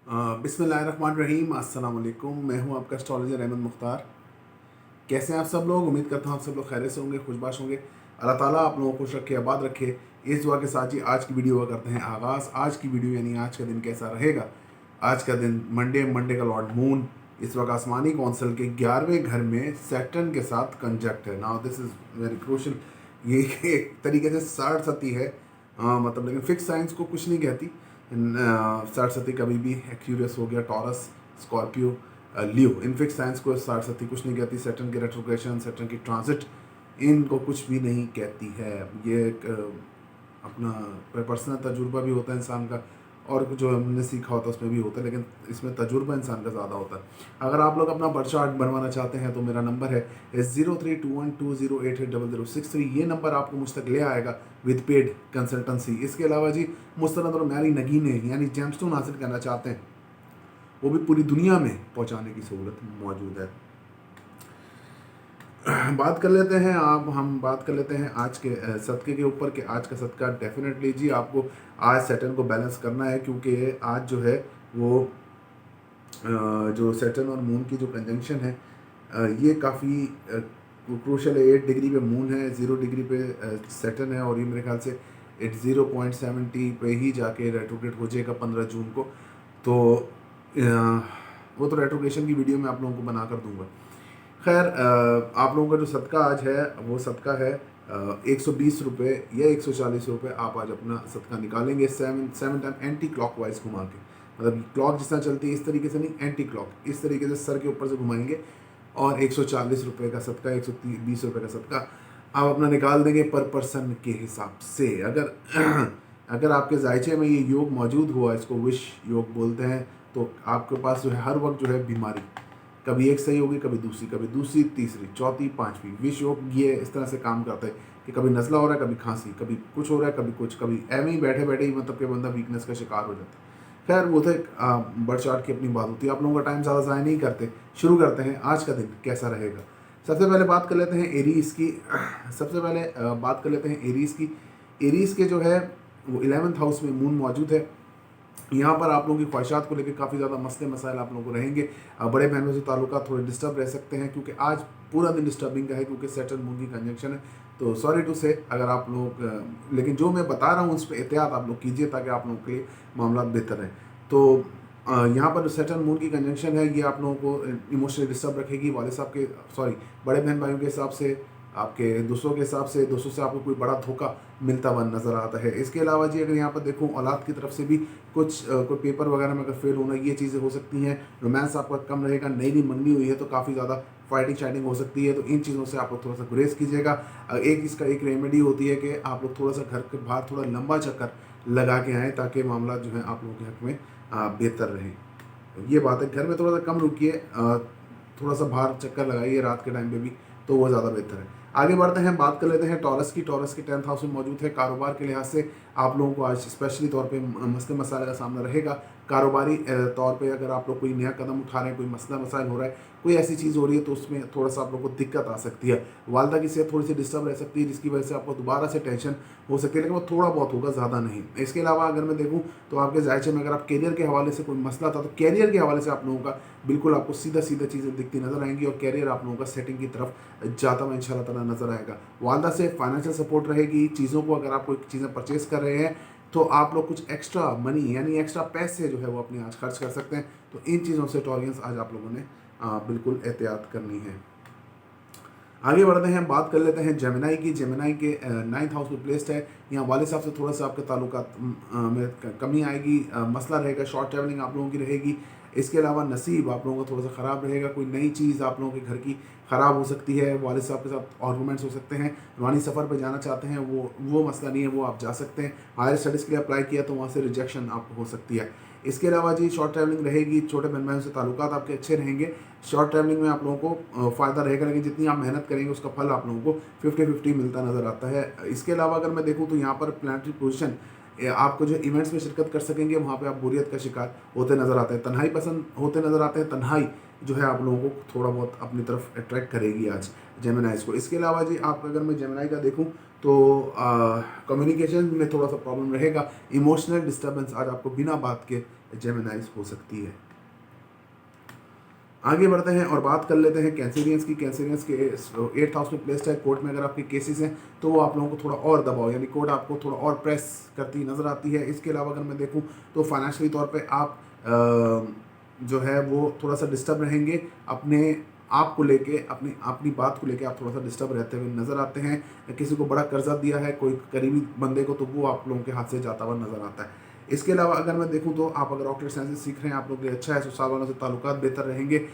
बिस्मिल्लाहिर्रहमानिर्रहीम, अस्सलाम वालेकुम। मैं हूं आपका एस्ट्रोलॉजर अहमद मुख्तार। कैसे हैं आप सब लोग? उम्मीद करता हूं आप सब लोग खैरियत से होंगे, खुशबाश होंगे। अल्लाह ताला आप लोगों को खुश रखे, आबाद रखे। इस दुआ के साथ ही आज की वीडियो का करते हैं आगाज़। आज की वीडियो यानी आज का दिन कैसा रहेगा। आज का दिन मंडे का लॉर्ड मून इस वक्त आसमानी कौंसल के 11वें घर में सैटर्न के साथ कंजक्ट है। Now this is very crucial. ये एक तरीके से साढ़ सती है, मतलब, लेकिन फिक्स साइंस को कुछ नहीं कहती। साढ़ सती कभी भी एक्यूरियस हो गया, taurus, Scorpio, Leo, in fix science को साढ़ सती कुछ नहीं कहती। सैटर्न की रेट्रोग्रेशन, सैटर्न की ट्रांजिट इनको कुछ भी नहीं कहती है। ये एक अपना पर्सनल तजुर्बा भी होता है इंसान का, और जो हमने सीखा होता है उसमें भी होता है, लेकिन इसमें तजुर्बा इंसान का ज़्यादा होता है। अगर आप लोग अपना बर्थ चार्ट बनवाना चाहते हैं तो मेरा नंबर है 032120880063। ये नंबर आपको मुझ तक ले आएगा विद पेड कंसल्टेंसी। इसके अलावा जी, मुस्तनद और म्यारी नगीने यानी जेमस्टोन हासिल करना चाहते हैं, वो भी पूरी दुनिया में पहुंचाने की सहूलत मौजूद है। बात कर लेते हैं हम बात कर लेते हैं आज के सदक़े के ऊपर कि आज का सदका डेफिनेटली जी आपको आज सैटर्न को बैलेंस करना है, क्योंकि आज जो है वो जो सैटर्न और मून की जो कंजंक्शन है ये काफ़ी क्रूशल है। 8 डिग्री पे मून है, 0 डिग्री पे सैटर्न है, और ये मेरे ख्याल से 0.70 पे ही जाके रेट्रोग्रेड हो जाएगा 15 जून को। तो वो तो रेट्रोग्रेशन की वीडियो मैं आप लोगों को बना कर दूंगा। खैर, आप लोगों का जो सदका आज है वो सदका है 120 रुपये या 140 रुपये। आप आज अपना सदका निकालेंगे 7 टाइम एंटी क्लॉक वाइज घुमा के, मतलब क्लॉक जिस तरह चलती है इस तरीके से नहीं, एंटी क्लॉक इस तरीके से सर के ऊपर से घुमाएंगे, और 140 रुपये का सदका, 120 रुपये का सदका आप अपना निकाल देंगे पर पर्सन के हिसाब से। अगर आपके जायचे में ये योग मौजूद हुआ, इसको विश योग बोलते हैं, तो आपके पास जो है हर वक्त जो है बीमारी कभी एक सही होगी, कभी दूसरी, तीसरी, चौथी, पांचवी। विश योग ये इस तरह से काम करता है कि कभी नज़ला हो रहा है, कभी खांसी, कभी कुछ हो रहा है, कभी कुछ, कभी ऐਵੇਂ ही बैठे बैठे ही मतलब कि बंदा वीकनेस का शिकार हो जाता है। खैर, वो तो एक बर्थ चार्ट की अपनी बात होती है। आप लोगों का टाइम ज़्यादा ज़ाया नहीं करते, शुरू करते हैं आज का दिन कैसा रहेगा। सबसे पहले बात कर लेते हैं एरीज़ की। एरीज़ के जो है वो 11th हाउस में मून मौजूद है। यहाँ पर आप लोगों की ख्वाहिशात को लेकर काफ़ी ज़्यादा मसले मसाइल आप लोगों को रहेंगे। बड़े बहनों से ताल्लुका थोड़े डिस्टर्ब रह सकते हैं, क्योंकि आज पूरा दिन डिस्टर्बिंग का है, क्योंकि सैटर्न मून की कंजंक्शन है। तो सॉरी टू से अगर आप लोग, लेकिन जो मैं बता रहा हूँ उस पर एहतियात आप लोग कीजिए, ताकि आप लोगों के लिए मामला बेहतर हैं। तो यहाँ पर जो सैटर्न मून की कंजंक्शन है ये आप लोगों को इमोशनली डिस्टर्ब रखेगी। वाले साहब के, सॉरी, बड़े बहन भाइयों के हिसाब से, आपके दोस्तों के हिसाब से, दोस्तों से आपको कोई बड़ा धोखा मिलता हुआ नज़र आता है। इसके अलावा जी, अगर यहाँ पर देखूँ औलाद की तरफ से भी कुछ कोई पेपर वगैरह में अगर फेल होना, ये चीज़ें हो सकती हैं। रोमांस आपका कम रहेगा। नई मंगनी हुई है तो काफ़ी ज़्यादा फाइटिंग शाइटिंग हो सकती है, तो इन चीज़ों से आप लोग थोड़ा सा गुरेज कीजिएगा। इसका एक रेमेडी होती है कि आप लोग थोड़ा सा घर के बाहर थोड़ा लंबा चक्कर लगा के आएँ, ताकि मामला जो है आप लोगों के हक में बेहतर रहे। ये बात है, घर में थोड़ा सा कम रुकिए, थोड़ा सा बाहर चक्कर लगाइए रात के टाइम पे भी, तो वो ज़्यादा बेहतर है। आगे बढ़ते हैं, बात कर लेते हैं टॉरस की। टॉरस के 10th हाउस में मौजूद है। कारोबार के लिहाज से आप लोगों को आज स्पेशली तौर पे मसले मसाइल का सामना रहेगा। कारोबारी तौर पे अगर आप लोग कोई नया कदम उठा रहे हैं, कोई मसला मसाइल हो रहा है, कोई ऐसी चीज़ हो रही है, तो उसमें थोड़ा सा आप लोग को दिक्कत आ सकती है। वालदा की सेहत थोड़ी सी डिस्टर्ब रह सकती है, जिसकी वजह से आपको दोबारा से टेंशन हो सकती है, लेकिन वो थोड़ा बहुत होगा, ज़्यादा नहीं। इसके अलावा अगर मैं देखूँ तो आपके जायचे में अगर आप कैरियर के हवाले से कोई मसला था, तो कैरियर के हवाले से आप लोगों का बिल्कुल आपको सीधा चीज़ें दिखती नजर आएंगी, और कैरियर आप लोगों का सेटिंग की तरफ जाता हुआ इंशाल्लाह ताला नजर आएगा। वालदा से फाइनेंशियल सपोर्ट रहेगी। चीज़ों को अगर आप कोई चीज़ें परचेज कर रहे हैं, तो आप लोग कुछ एक्स्ट्रा मनी यानी एक्स्ट्रा पैसे जो है वो अपने आज खर्च कर सकते हैं। तो इन चीज़ों से टॉरियंस आज आप लोगों ने बिल्कुल एहतियात करनी है। आगे बढ़ते हैं, बात कर लेते हैं जेमिनाई की। जेमिनाई के 9th हाउस में प्लेस्ड है। यहाँ वाले साहब से थोड़ा सा आपके ताल्लुकात में कमी आएगी, मसला रहेगा। शॉर्ट ट्रैवलिंग आप लोगों की रहेगी। इसके अलावा नसीब आप लोगों का थोड़ा सा ख़राब रहेगा। कोई नई चीज़ आप लोगों के घर की ख़राब हो सकती है। वाले साहब के साथ आर्गूमेंट्स हो सकते हैं। रूहानी सफ़र पर जाना चाहते हैं, वो मसला नहीं है, वो आप जा सकते हैं। हायर स्टडीज़ के लिए अप्लाई किया तो वहाँ से रिजेक्शन आपको हो सकती है। इसके अलावा जी, शॉर्ट ट्रैवलिंग रहेगी। छोटे बहन भाइयों से ताल्लुकात आपके अच्छे रहेंगे। शॉर्ट ट्रैवलिंग में आप लोगों को फ़ायदा रहेगा, लेकिन जितनी आप मेहनत करेंगे उसका फल आप लोगों को 50-50 मिलता नज़र आता है। इसके अलावा अगर मैं देखूँ तो यहाँ पर प्लानिटरी पोजीशन आपको जो इवेंट्स में शिरकत कर सकेंगे, वहाँ पे आप बोरियत का शिकार होते नज़र आते हैं। तन्हाई पसंद होते नज़र आते हैं। तन्हाई जो है आप लोगों को थोड़ा बहुत अपनी तरफ अट्रैक्ट करेगी आज जेमिनाइज को। इसके अलावा जी, आप अगर मैं जेमिनाई का देखूँ तो कम्युनिकेशन में थोड़ा सा प्रॉब्लम रहेगा। इमोशनल डिस्टर्बेंस आज आपको बिना बात के जेमिनाइज हो सकती है। आगे बढ़ते हैं और बात कर लेते हैं कैंसेरियंस की। कैंसेरियंस के 8th हाउस में प्लेस्ड है। कोर्ट में अगर आपके केसेस हैं तो वो आप लोगों को थोड़ा और दबाव, यानी कोर्ट आपको थोड़ा और प्रेस करती नज़र आती है। इसके अलावा अगर मैं देखूं तो फाइनेंशियली तौर पे आप जो है वो थोड़ा सा डिस्टर्ब रहेंगे। अपने आप को लेके, अपनी अपनी बात को लेके आप थोड़ा सा डिस्टर्ब रहते हुए नज़र आते हैं। किसी को बड़ा कर्जा दिया है कोई करीबी बंदे को, तो वो आप लोगों के हाथ से जाता हुआ नज़र आता है। इसके अलावा अगर मैं देखूं तो आप अगर ऑक्यूलर साइंसेस सीख रहे हैं आप लोग के लिए अच्छा है, ससुराल वालों से ताल्लुकात बेहतर रहेंगे।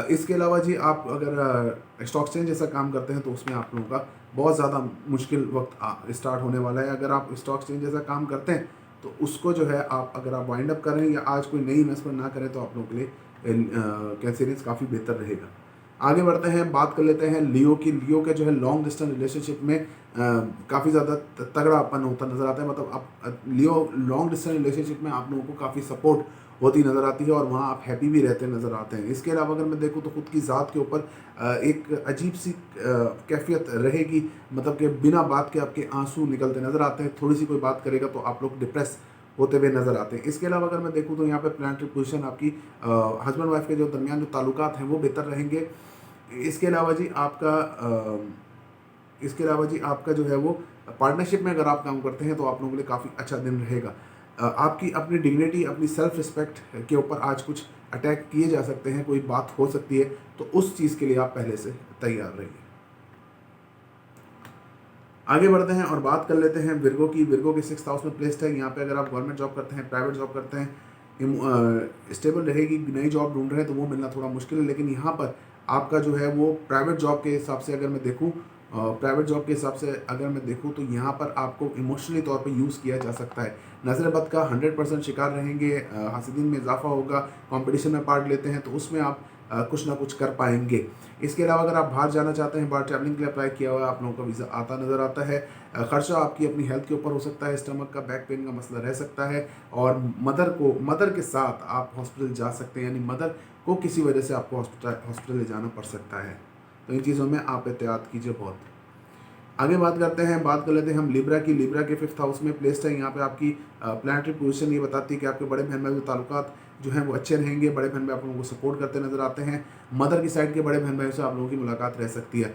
इसके अलावा जी आप अगर स्टॉक एक्सचेंज जैसा काम करते हैं तो उसमें आप लोगों का बहुत ज़्यादा मुश्किल वक्त स्टार्ट होने वाला है। अगर आप स्टॉक एक्सचेंज जैसा काम करते हैं तो उसको जो है आप अगर आप वाइंड अप करें या आज कोई नई इन्वेस्टमेंट ना करें तो आप लोगों के लिए कैंसेरियंस काफ़ी बेहतर रहेगा। आगे बढ़ते हैं, बात कर लेते हैं लियो की। लियो के जो है लॉन्ग डिस्टेंस रिलेशनशिप में काफ़ी ज़्यादा तगड़ापन होता नज़र आता है। मतलब आप लियो लॉन्ग डिस्टेंस रिलेशनशिप में आप लोगों को काफ़ी सपोर्ट होती नज़र आती है और वहाँ आप हैप्पी भी रहते नज़र आते हैं। इसके अलावा अगर मैं देखूँ तो खुद की ज़ात के ऊपर एक अजीब सी कैफियत रहेगी, मतलब कि बिना बात के आपके आंसू निकलते नज़र आते हैं। थोड़ी सी कोई बात करेगा तो आप लोग डिप्रेस होते हुए नज़र आते हैं। इसके अलावा अगर मैं देखूँ तो यहाँ पे प्लानिटरी पोजीशन आपकी हस्बैंड वाइफ के जो दरमियान जो ताल्लुकात हैं वो बेहतर रहेंगे। इसके अलावा जी आपका जो है वो पार्टनरशिप में अगर आप काम करते हैं तो आप लोगों के लिए काफ़ी अच्छा दिन रहेगा। आपकी अपनी डिग्निटी, अपनी सेल्फ रिस्पेक्ट के ऊपर आज कुछ अटैक किए जा सकते हैं, कोई बात हो सकती है, तो उस चीज़ के लिए आप पहले से तैयार रहिए। आगे बढ़ते हैं और बात कर लेते हैं विर्गो की। विर्गो के 6th हाउस में प्लेस्ड है। यहाँ पे अगर आप गवर्नमेंट जॉब करते हैं, प्राइवेट जॉब करते हैं, स्टेबल रहेगी। नई जॉब ढूंढ रहे हैं तो वो मिलना थोड़ा मुश्किल है, लेकिन यहाँ पर आपका जो है वो प्राइवेट जॉब के हिसाब से अगर मैं देखूँ तो यहाँ पर आपको इमोशनली तौर पे यूज़ किया जा सकता है। नज़र बद का 100% शिकार रहेंगे। हासिदीन में इजाफा होगा। कंपटीशन में पार्ट लेते हैं तो उसमें आप कुछ ना कुछ कर पाएंगे। इसके अलावा अगर आप बाहर जाना चाहते हैं, बाहर ट्रैवलिंग के लिए अप्लाई किया हुआ है, आप लोगों का वीज़ा आता नज़र आता है। खर्चा आपकी अपनी हेल्थ के ऊपर हो सकता है। स्टमक का, बैक पेन का मसला रह सकता है। और मदर के साथ आप हॉस्पिटल जा सकते हैं, यानी मदर को किसी वजह से आपको हॉस्पिटल ले जाना पड़ सकता है। तो इन चीज़ों में आप एहतियात कीजिए बहुत। आगे बात कर लेते हैं हम लिब्रा की। लिब्रा के 5th हाउस में प्लेस्ड है। यहाँ पे आपकी प्लानिटरी पोजीशन ये बताती है कि आपके बड़े बहन भाई के ताल्लुकात जो हैं वो अच्छे रहेंगे। बड़े बहन भाई आप लोगों को सपोर्ट करते नजर आते हैं। मदर की साइड के बड़े बहन भाई से आप लोगों की मुलाकात रह सकती है।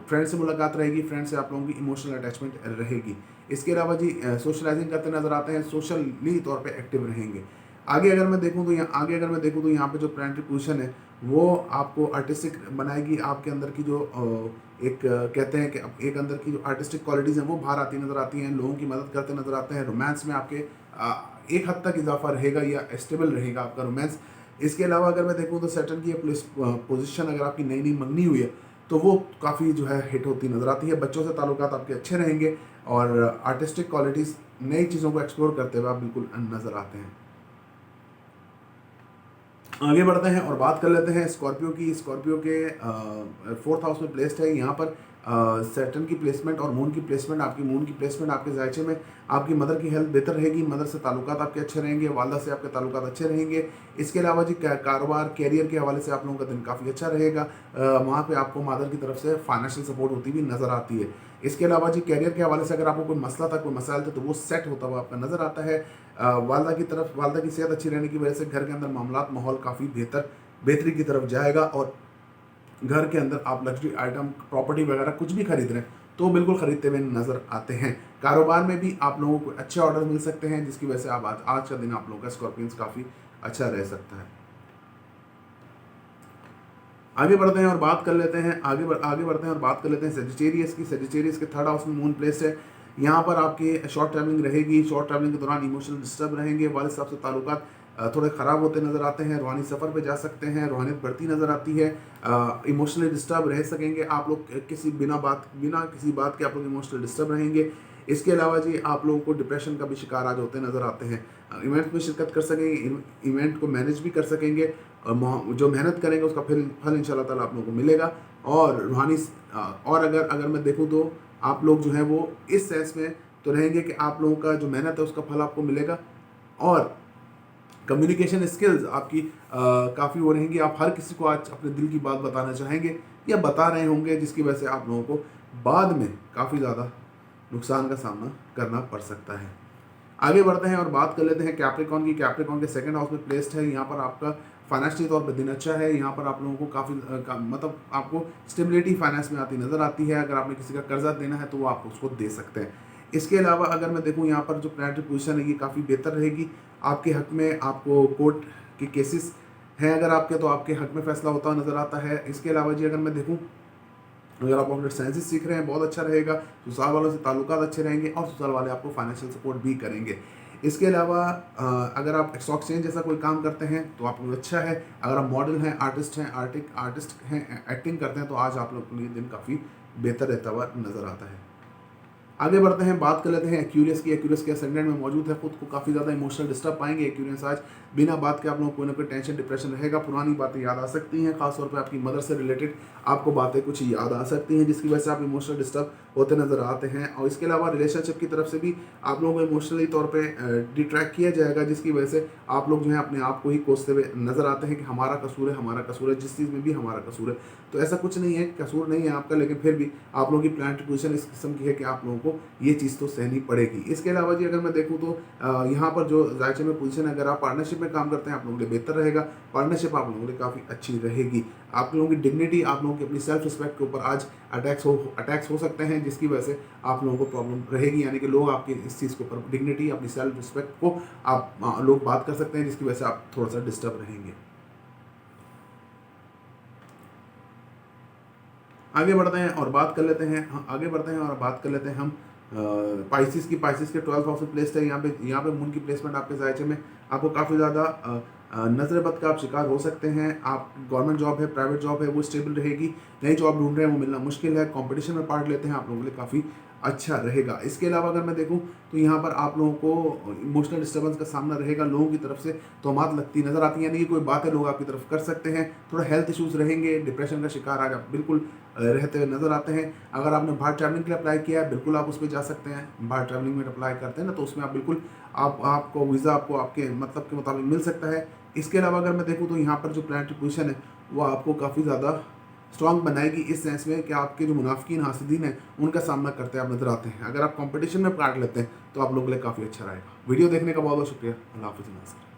फ्रेंड से मुलाकात रहेगी। फ्रेंड से आप लोगों की इमोशनल अटैचमेंट रहेगी। इसके अलावा जी सोशलाइजिंग करते नजर आते हैं। सोशली तौर पर एक्टिव रहेंगे। आगे अगर मैं देखूँ तो यहाँ पे जो प्लानिटरी पोजीशन है वो आपको आर्टिस्टिक बनाएगी। आपके अंदर की जो कहते हैं कि एक अंदर की जो आर्टिस्टिक क्वालिटीज़ हैं वो बाहर आती नज़र आती हैं। लोगों की मदद करते नज़र आते हैं। रोमांस में आपके एक हद तक इजाफा रहेगा या स्टेबल रहेगा आपका रोमांस। इसके अलावा अगर मैं देखूँ तो सैटर्न की पोजीशन अगर आपकी नई मंगनी हुई है तो वो काफ़ी जो है हिट होती नज़र आती है। बच्चों से ताल्लुकात आपके अच्छे रहेंगे और आर्टिस्टिक क्वालिटीज़, नई चीज़ों को एक्सप्लोर करते हुए आप बिल्कुल नज़र आते हैं। आगे बढ़ते हैं और बात कर लेते हैं स्कॉर्पियो की। स्कॉर्पियो के 4th हाउस में प्लेस्ड है। यहाँ पर सैटर्न की प्लेसमेंट और मून की प्लेसमेंट, आपके जायचे में आपकी मदर की हेल्थ बेहतर रहेगी। मदर से ताल्लुकात आपके अच्छे रहेंगे। वालदा से आपके ताल्लुकात अच्छे रहेंगे। इसके अलावा जी कारोबार, कैरियर के हवाले से आप लोगों का दिन काफ़ी अच्छा रहेगा। वहाँ पे आपको मदर की तरफ से फाइनेंशियल सपोर्ट होती हुई नज़र आती है। इसके अलावा जी कैरियर के हवाले से अगर आपको कोई मसला था, कोई मसाइल था, तो वो सेट होता हुआ आपका नज़र आता है। वालदा की सेहत अच्छी रहने की वजह से घर के अंदर मामलात, माहौल काफ़ी बेहतरी की तरफ जाएगा। और घर के अंदर आप लग्जरी आइटम, प्रॉपर्टी वगैरह कुछ भी खरीद रहे हैं तो बिल्कुल खरीदते हुए नज़र आते हैं। कारोबार में भी आप लोगों को अच्छे ऑर्डर मिल सकते हैं, जिसकी वजह से आप आज का दिन आप लोगों का स्कॉर्पियंस काफ़ी अच्छा रह सकता है। आगे बढ़ते हैं और बात कर लेते हैं सेजिटेरियस की। सेजिटेरियस के 3rd हाउस में मून प्लेस है। यहाँ पर आपकी शॉर्ट ट्रैवलिंग रहेगी। शॉर्ट ट्रैवलिंग के दौरान इमोशनल डिस्टर्ब रहेंगे। वालिद साहब से ताल्लुकात थोड़े ख़राब होते नज़र आते हैं। रूहानी सफ़र पे जा सकते हैं। रूहानियत बढ़ती नज़र आती है। इमोशनली डिस्टर्ब रह सकेंगे आप लोग। बिना किसी बात के आप लोग इमोशनल डिस्टर्ब रहेंगे। इसके अलावा जी आप लोगों को डिप्रेशन का भी शिकार आज होते नज़र आते हैं। इवेंट में शिरकत कर सकेंगे, इवेंट को मैनेज भी कर सकेंगे। जो मेहनत करेंगे उसका फल इंशाल्लाह ताला आप लोगों को मिलेगा। और रूहानी और अगर मैं देखूँ तो आप लोग जो है वो इस सेंस में तो रहेंगे कि आप लोगों का जो मेहनत है उसका फल आपको मिलेगा। और कम्युनिकेशन स्किल्स आपकी काफ़ी वो रहेंगी। आप हर किसी को आज अपने दिल की बात बताना चाहेंगे या बता रहे होंगे, जिसकी वजह से आप लोगों को बाद में काफ़ी ज़्यादा नुकसान का सामना करना पड़ सकता है। आगे बढ़ते हैं और बात कर लेते हैं कैप्रिकॉन की। कैप्रिकॉन के सेकंड हाउस में प्लेस्ड है। यहाँ पर आपका फाइनेंशियल तौर पर दिन अच्छा है। यहाँ पर आप लोगों को काफ़ी मतलब आपको स्टेबिलिटी फाइनेंस में आती नज़र आती है। अगर आपने किसी का कर्जा देना है तो वो आप उसको दे सकते हैं। इसके अलावा अगर मैं देखूँ यहाँ पर जो प्लानिटरी पोजीशन है ये काफ़ी बेहतर रहेगी आपके हक में। आपको कोर्ट के केसेस हैं अगर आपके, तो आपके हक में फैसला होता हुआ नज़र आता है। इसके अलावा जी अगर मैं देखूँ, अगर आप कंप्यूटर साइंसेस सीख रहे हैं बहुत अच्छा रहेगा। ससुराल वालों से ताल्लुकात अच्छे रहेंगे और ससुराल वाले आपको फाइनेंशियल सपोर्ट भी करेंगे। इसके अलावा अगर आप स्टॉक एक्सचेंज जैसा कोई काम करते हैं तो आप लोग अच्छा है। अगर आप मॉडल हैं, आर्टिस्ट हैं, आर्टिस्ट हैं, एक्टिंग करते हैं तो आज आप लोग के लिए दिन काफ़ी बेहतर रहता हुआ नज़र आता है। आगे बढ़ते हैं, बात कर लेते हैं एक्यूरियस की। एक्यूरियस के असेंडेंट में मौजूद है, खुद को काफ़ी ज़्यादा इमोशनल डिस्टर्ब पाएंगे एक्यूरियस आज। बिना बात के आप लोगों को कोई ना कोई टेंशन डिप्रेशन रहेगा। पुरानी बातें याद आ सकती हैं, खासतौर पे आपकी मदर से रिलेटेड आपको बातें कुछ याद आ सकती हैं जिसकी वजह से आप इमोशनल डिस्टर्ब होते नजर आते हैं। और इसके अलावा रिलेशनशिप की तरफ से भी आप लोगों को इमोशनली तौर पर डिट्रैक्ट किया जाएगा, जिसकी वजह से आप लोग जो है अपने आप को ही कोसते हुए नजर आते हैं कि हमारा कसूर है, हमारा कसूर है, जिस चीज़ में भी हमारा कसूर है। तो ऐसा कुछ नहीं है, कसूर नहीं है आपका, लेकिन फिर भी आप लोगों की प्लानिटरी पोजीशन इस किस्म की है कि आप लोगों को ये चीज़ तो सहनी पड़ेगी। इसके अलावा जी अगर मैं देखूँ तो यहाँ पर जो जायचे में पोजीशन है, अगर आप पार्टनरशिप में काम करते हैं आप लोगों के लिए बेहतर रहेगा। पार्टनरशिप आप लोगों के लिए काफ़ी अच्छी रहेगी। आप लोगों की डिग्निटी, आप लोगों की अपनी सेल्फ रिस्पेक्ट के ऊपर आज अटैक्स हो सकते हैं, जिसकी वजह से आप लोगों को प्रॉब्लम रहेगी। यानी कि लोग आपकी इस चीज़ के ऊपर, डिग्निटी, अपनी सेल्फ रिस्पेक्ट को आप लोग बात कर सकते हैं, जिसकी वजह से आप थोड़ा सा डिस्टर्ब रहेंगे। आगे बढ़ते हैं और बात कर लेते हैं हम पाइसिस की। पाइसिस के 12th हाउस में प्लेस्ड है। यहाँ पे मून की प्लेसमेंट आपके जायचे में आपको काफ़ी ज़्यादा नजर बद का आप शिकार हो सकते हैं। आप गवर्नमेंट जॉब है, प्राइवेट जॉब है, वो स्टेबल रहेगी। नई जॉब ढूंढ रहे हैं वो मिलना मुश्किल है। कंपटीशन में पार्ट लेते हैं आप लोगों के लिए काफ़ी अच्छा रहेगा। इसके अलावा अगर मैं देखूं तो यहाँ पर आप लोगों को इमोशनल डिस्टर्बेंस का सामना रहेगा। लोगों की तरफ से तोहमात लगती नजर आती है, यानी कि कोई बात है लोग आपकी तरफ कर सकते हैं। थोड़ा हेल्थ इश्यूज रहेंगे, डिप्रेशन का शिकार आज आप बिल्कुल रहते हुए नजर आते हैं। अगर आपने बाहर ट्रैवलिंग के लिए अप्लाई किया है, बिल्कुल आप उस पर जा सकते हैं। बाहर ट्रैवलिंग में अप्लाई करते हैं ना, तो उसमें आप बिल्कुल आपको वीज़ा आपको आपके मतलब के मुताबिक मिल सकता है। इसके अलावा अगर मैं देखूँ तो यहाँ पर जो प्लानिटरी पोजीशन है वो आपको काफ़ी ज़्यादा स्ट्रॉन्ग बनाएगी, इस सेंस में कि आपके जो मुनाफिकीन हासिदीन हैं उनका सामना करते आप नजर आते हैं। अगर आप कंपटीशन में पार्ट लेते हैं तो आप लोगों के लिए काफ़ी अच्छा रहेगा। वीडियो देखने का बहुत बहुत शुक्रिया। अल्लाह हाफ़िज़।